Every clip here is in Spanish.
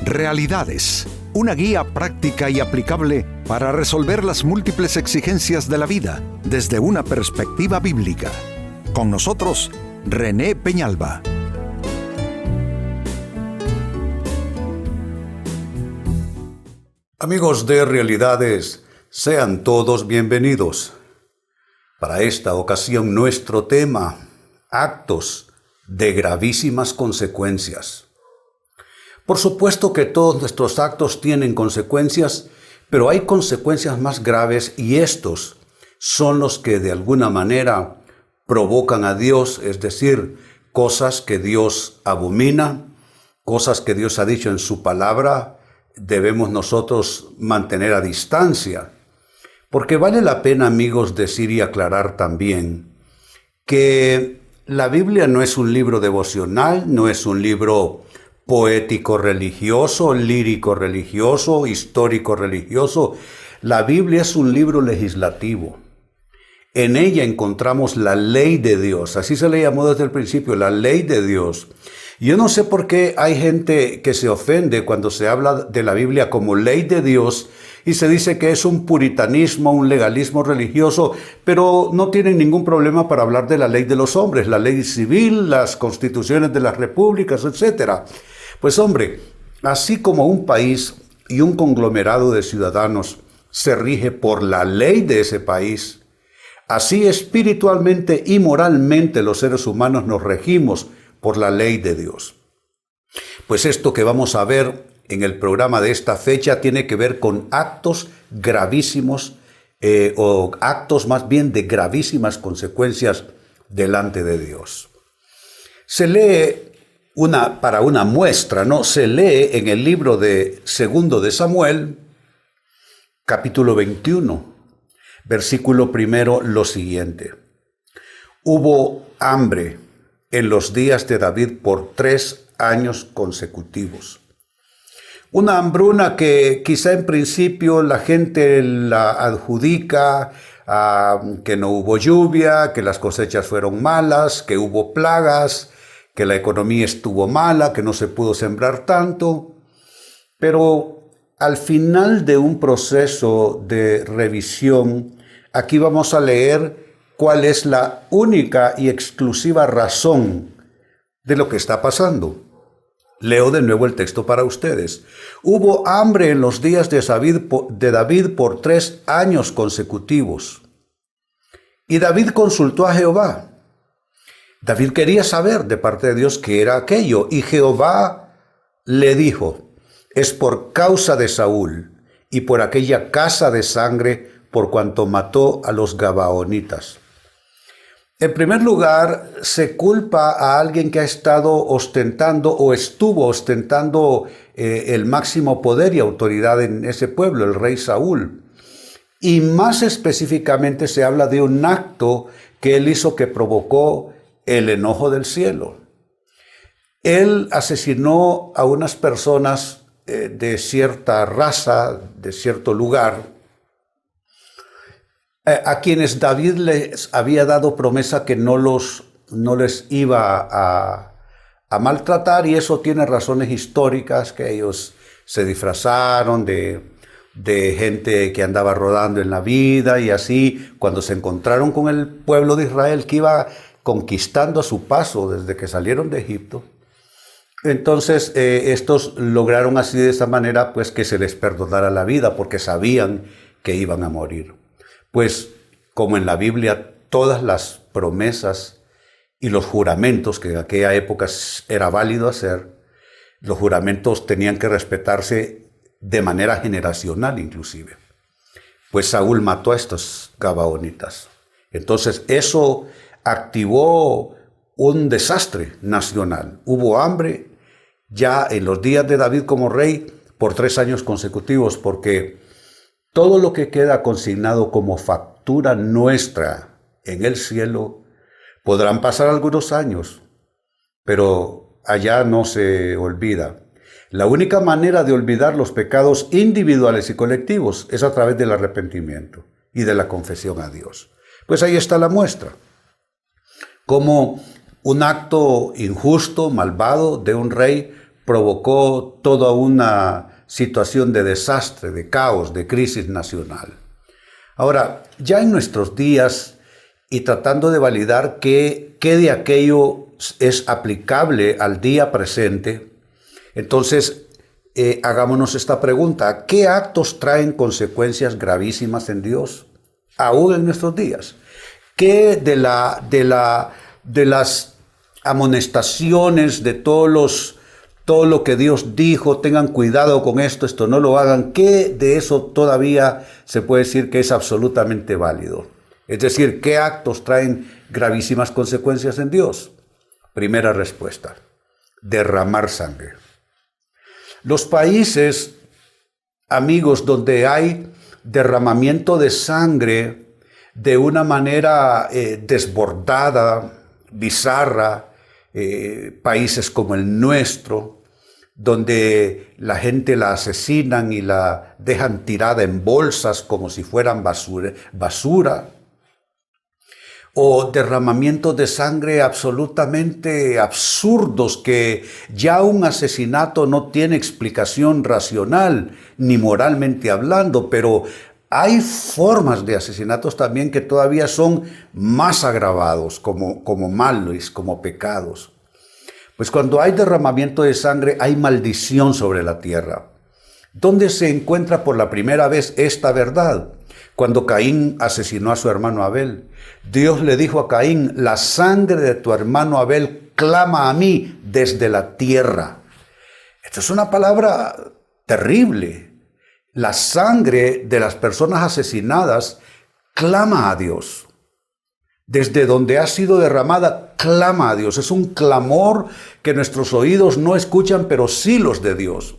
Realidades, una guía práctica y aplicable para resolver las múltiples exigencias de la vida desde una perspectiva bíblica. Con nosotros, René Peñalba. Amigos de Realidades, sean todos bienvenidos. Para esta ocasión nuestro tema, actos de gravísimas consecuencias. Por supuesto que todos nuestros actos tienen consecuencias, pero hay consecuencias más graves y estos son los que de alguna manera provocan a Dios, es decir, cosas que Dios abomina, cosas que Dios ha dicho en su palabra, debemos nosotros mantener a distancia. Porque vale la pena, amigos, decir y aclarar también que la Biblia no es un libro devocional, no es un libro poético religioso, lírico religioso, histórico religioso. La Biblia es un libro legislativo. En ella encontramos la ley de Dios, así se le llamó desde el principio, la ley de Dios. Yo no sé por qué hay gente que se ofende cuando se habla de la Biblia como ley de Dios y se dice que es un puritanismo, un legalismo religioso, pero no tienen ningún problema para hablar de la ley de los hombres, la ley civil, las constituciones de las repúblicas, etc. Pues hombre, así como un país y un conglomerado de ciudadanos se rige por la ley de ese país, así espiritualmente y moralmente los seres humanos nos regimos por la ley de Dios. Pues esto que vamos a ver en el programa de esta fecha tiene que ver con actos gravísimos o actos más bien de gravísimas consecuencias delante de Dios. Se lee para una muestra, ¿no? Se lee en el libro de 2 de Samuel, capítulo 21, versículo 1, lo siguiente. Hubo hambre en los días de David por 3 años consecutivos. Una hambruna que quizá en principio la gente la adjudica a que no hubo lluvia, que las cosechas fueron malas, que hubo plagas, que la economía estuvo mala, que no se pudo sembrar tanto. Pero al final de un proceso de revisión, aquí vamos a leer cuál es la única y exclusiva razón de lo que está pasando. Leo de nuevo el texto para ustedes. Hubo hambre en los días de David por 3 años consecutivos. Y David consultó a Jehová. David quería saber de parte de Dios qué era aquello. Y Jehová le dijo, es por causa de Saúl y por aquella casa de sangre por cuanto mató a los gabaonitas. En primer lugar, se culpa a alguien que ha estado ostentando o estuvo ostentando el máximo poder y autoridad en ese pueblo, el rey Saúl. Y más específicamente se habla de un acto que él hizo que provocó el enojo del cielo. Él asesinó a unas personas de cierta raza, de cierto lugar, a quienes David les había dado promesa que no les iba a maltratar, y eso tiene razones históricas, que ellos se disfrazaron de gente que andaba rodando en la vida, y así cuando se encontraron con el pueblo de Israel que iba conquistando a su paso desde que salieron de Egipto, entonces estos lograron así de esa manera pues que se les perdonara la vida porque sabían que iban a morir. Pues como en la Biblia todas las promesas y los juramentos que en aquella época era válido hacer, los juramentos tenían que respetarse de manera generacional inclusive. Pues Saúl mató a estos gabaonitas. Entonces eso activó un desastre nacional. Hubo hambre ya en los días de David como rey por 3 años consecutivos porque todo lo que queda consignado como factura nuestra en el cielo, podrán pasar algunos años, pero allá no se olvida. La única manera de olvidar los pecados individuales y colectivos es a través del arrepentimiento y de la confesión a Dios. Pues ahí está la muestra. Como un acto injusto, malvado de un rey provocó toda una situación de desastre, de caos, de crisis nacional. Ahora, ya en nuestros días, y tratando de validar qué de aquello es aplicable al día presente, entonces hagámonos esta pregunta: ¿qué actos traen consecuencias gravísimas en Dios, aún en nuestros días? ¿Qué de las amonestaciones, de todo lo que Dios dijo, tengan cuidado con esto no lo hagan, qué de eso todavía se puede decir que es absolutamente válido? Es decir, ¿qué actos traen gravísimas consecuencias en Dios? Primera respuesta: derramar sangre. Los países, amigos, donde hay derramamiento de sangre de una manera desbordada, bizarra, países como el nuestro, donde la gente la asesinan y la dejan tirada en bolsas como si fueran basura, o derramamientos de sangre absolutamente absurdos que ya un asesinato no tiene explicación racional ni moralmente hablando, pero hay formas de asesinatos también que todavía son más agravados, como males, como pecados. Pues cuando hay derramamiento de sangre hay maldición sobre la tierra. ¿Dónde se encuentra por la primera vez esta verdad? Cuando Caín asesinó a su hermano Abel. Dios le dijo a Caín: la sangre de tu hermano Abel clama a mí desde la tierra. Esta es una palabra terrible. La sangre de las personas asesinadas clama a Dios. Desde donde ha sido derramada, clama a Dios. Es un clamor que nuestros oídos no escuchan, pero sí los de Dios.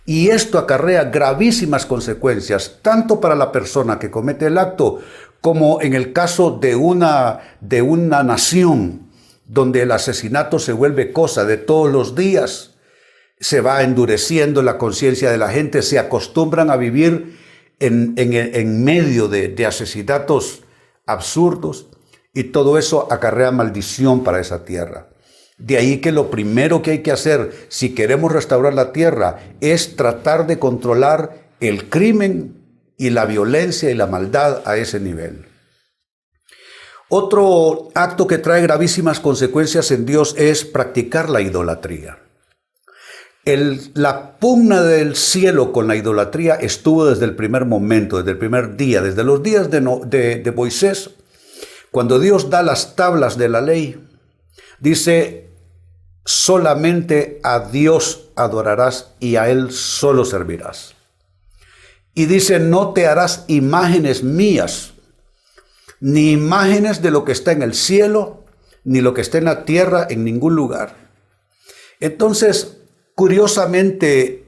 Y esto acarrea gravísimas consecuencias, tanto para la persona que comete el acto, como en el caso de una nación, donde el asesinato se vuelve cosa de todos los días. Se va endureciendo la conciencia de la gente, se acostumbran a vivir en medio de asesinatos absurdos, y todo eso acarrea maldición para esa tierra. De ahí que lo primero que hay que hacer si queremos restaurar la tierra es tratar de controlar el crimen y la violencia y la maldad a ese nivel. Otro acto que trae gravísimas consecuencias en Dios es practicar la idolatría. La pugna del cielo con la idolatría estuvo desde el primer momento, desde el primer día, desde los días de Moisés, cuando Dios da las tablas de la ley. Dice: solamente a Dios adorarás y a Él solo servirás. Y dice: no te harás imágenes mías, ni imágenes de lo que está en el cielo, ni lo que está en la tierra, en ningún lugar. Entonces, curiosamente,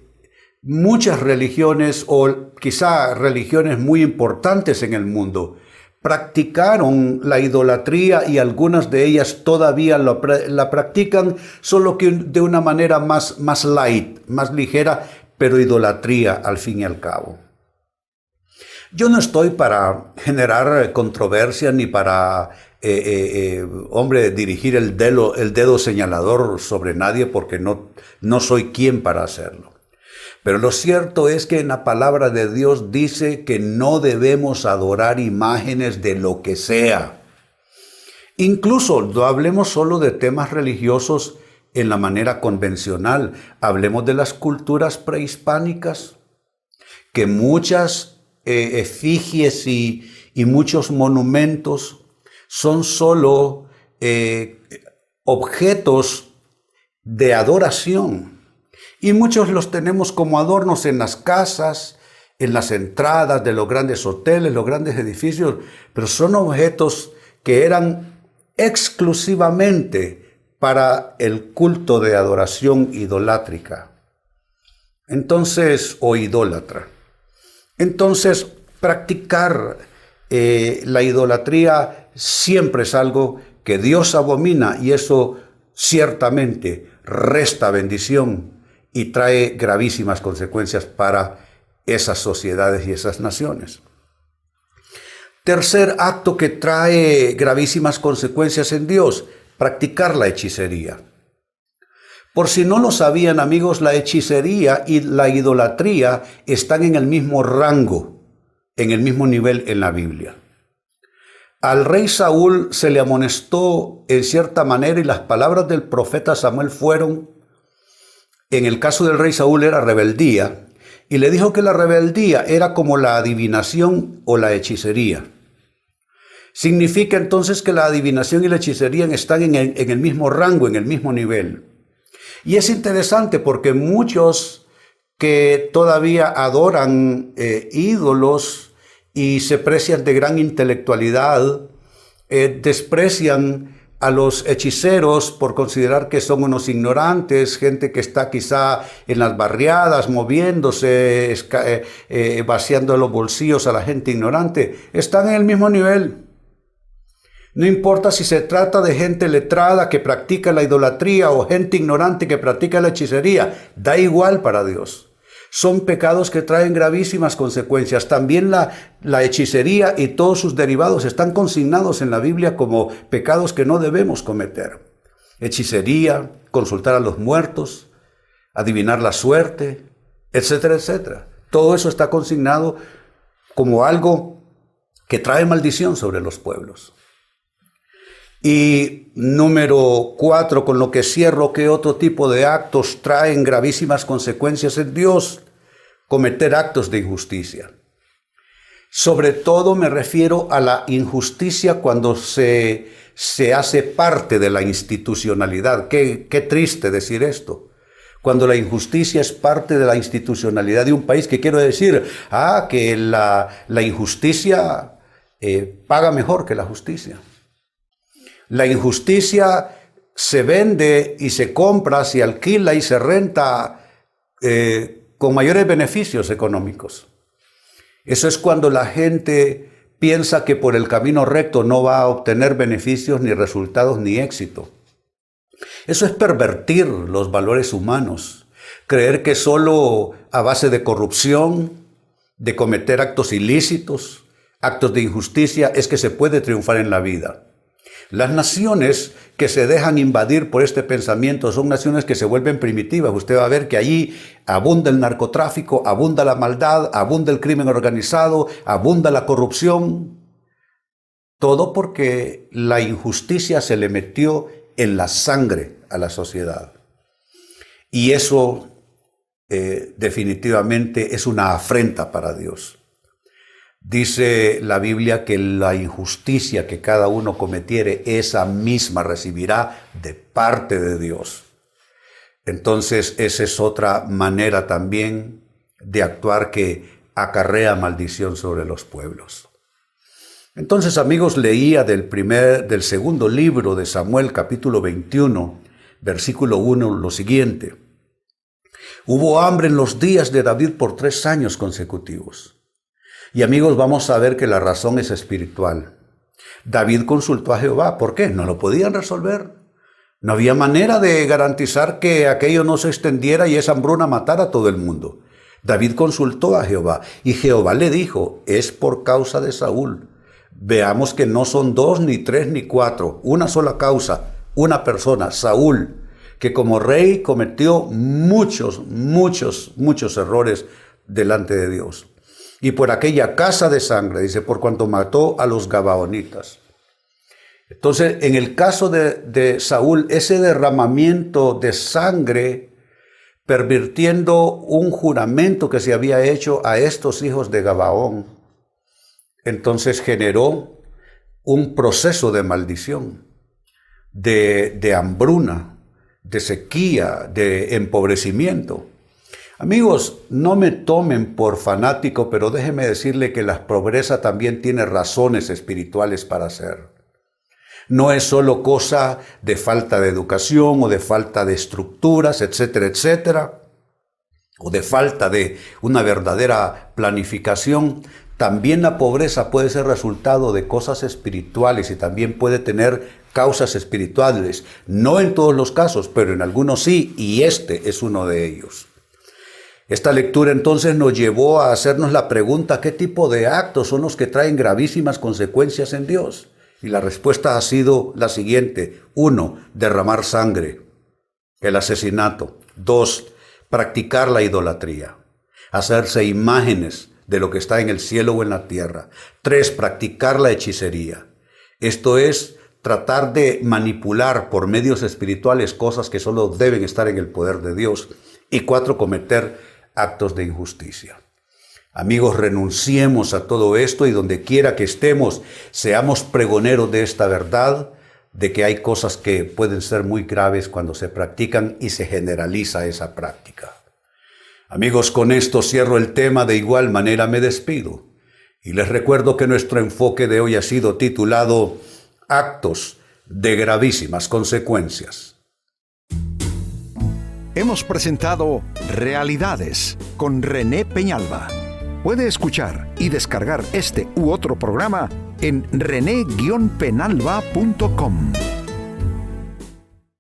muchas religiones, o quizá religiones muy importantes en el mundo, practicaron la idolatría, y algunas de ellas todavía la practican, solo que de una manera más light, más ligera, pero idolatría al fin y al cabo. Yo no estoy para generar controversia ni para, dirigir el dedo señalador sobre nadie, porque no soy quien para hacerlo. Pero lo cierto es que en la palabra de Dios dice que no debemos adorar imágenes de lo que sea. Incluso no hablemos solo de temas religiosos en la manera convencional. Hablemos de las culturas prehispánicas, que muchas efigies y muchos monumentos son solo objetos de adoración. Y muchos los tenemos como adornos en las casas, en las entradas de los grandes hoteles, los grandes edificios, pero son objetos que eran exclusivamente para el culto de adoración idolátrica. Entonces, o idólatra. Entonces, practicar la idolatría siempre es algo que Dios abomina, y eso ciertamente resta bendición y trae gravísimas consecuencias para esas sociedades y esas naciones. Tercer acto que trae gravísimas consecuencias en Dios: practicar la hechicería. Por si no lo sabían, amigos, la hechicería y la idolatría están en el mismo rango, en el mismo nivel en la Biblia. Al rey Saúl se le amonestó en cierta manera y las palabras del profeta Samuel fueron, en el caso del rey Saúl era rebeldía, y le dijo que la rebeldía era como la adivinación o la hechicería. Significa entonces que la adivinación y la hechicería están en el mismo rango, en el mismo nivel. Y es interesante porque muchos que todavía adoran ídolos y se precian de gran intelectualidad, desprecian a los hechiceros por considerar que son unos ignorantes, gente que está quizá en las barriadas moviéndose, vaciando los bolsillos a la gente ignorante. Están en el mismo nivel. No importa si se trata de gente letrada que practica la idolatría o gente ignorante que practica la hechicería, da igual para Dios. Son pecados que traen gravísimas consecuencias. También la hechicería y todos sus derivados están consignados en la Biblia como pecados que no debemos cometer. Hechicería, consultar a los muertos, adivinar la suerte, etcétera, etcétera. Todo eso está consignado como algo que trae maldición sobre los pueblos. Y número 4, con lo que cierro, ¿qué otro tipo de actos traen gravísimas consecuencias en Dios? Cometer actos de injusticia. Sobre todo me refiero a la injusticia cuando se hace parte de la institucionalidad. Qué triste decir esto. Cuando la injusticia es parte de la institucionalidad de un país, ¿qué quiero decir? Que la injusticia paga mejor que la justicia. La injusticia se vende y se compra, se alquila y se renta con mayores beneficios económicos. Eso es cuando la gente piensa que por el camino recto no va a obtener beneficios, ni resultados, ni éxito. Eso es pervertir los valores humanos, creer que solo a base de corrupción, de cometer actos ilícitos, actos de injusticia, es que se puede triunfar en la vida. Las naciones que se dejan invadir por este pensamiento son naciones que se vuelven primitivas. Usted va a ver que allí abunda el narcotráfico, abunda la maldad, abunda el crimen organizado, abunda la corrupción. Todo porque la injusticia se le metió en la sangre a la sociedad. Y eso definitivamente es una afrenta para Dios. Dice la Biblia que la injusticia que cada uno cometiere, esa misma recibirá de parte de Dios. Entonces, esa es otra manera también de actuar que acarrea maldición sobre los pueblos. Entonces, amigos, leía del segundo libro de Samuel, capítulo 21, versículo 1, lo siguiente. Hubo hambre en los días de David por 3 años consecutivos. Y amigos, vamos a ver que la razón es espiritual. David consultó a Jehová. ¿Por qué? No lo podían resolver. No había manera de garantizar que aquello no se extendiera y esa hambruna matara a todo el mundo. David consultó a Jehová y Jehová le dijo, es por causa de Saúl. Veamos que no son 2, ni 3, ni 4, una sola causa, una persona, Saúl, que como rey cometió muchos errores delante de Dios. Y por aquella casa de sangre, dice, por cuanto mató a los gabaonitas. Entonces, en el caso de Saúl, ese derramamiento de sangre, pervirtiendo un juramento que se había hecho a estos hijos de Gabaón, entonces generó un proceso de maldición, de hambruna, de sequía, de empobrecimiento. Amigos, no me tomen por fanático, pero déjeme decirle que la pobreza también tiene razones espirituales para ser. No es solo cosa de falta de educación o de falta de estructuras, etcétera, etcétera, o de falta de una verdadera planificación. También la pobreza puede ser resultado de cosas espirituales y también puede tener causas espirituales. No en todos los casos, pero en algunos sí, y este es uno de ellos. Esta lectura entonces nos llevó a hacernos la pregunta, ¿qué tipo de actos son los que traen gravísimas consecuencias en Dios? Y la respuesta ha sido la siguiente. 1, derramar sangre. el asesinato. 2, practicar la idolatría, hacerse imágenes de lo que está en el cielo o en la tierra. 3, practicar la hechicería. Esto es tratar de manipular por medios espirituales cosas que solo deben estar en el poder de Dios. Y 4, cometer actos de injusticia. Amigos, renunciemos a todo esto y donde quiera que estemos, seamos pregoneros de esta verdad, de que hay cosas que pueden ser muy graves cuando se practican y se generaliza esa práctica. Amigos, con esto cierro el tema, de igual manera me despido. Y les recuerdo que nuestro enfoque de hoy ha sido titulado Actos de gravísimas consecuencias. Hemos presentado Realidades con René Peñalba. Puede escuchar y descargar este u otro programa en rene-penalba.com.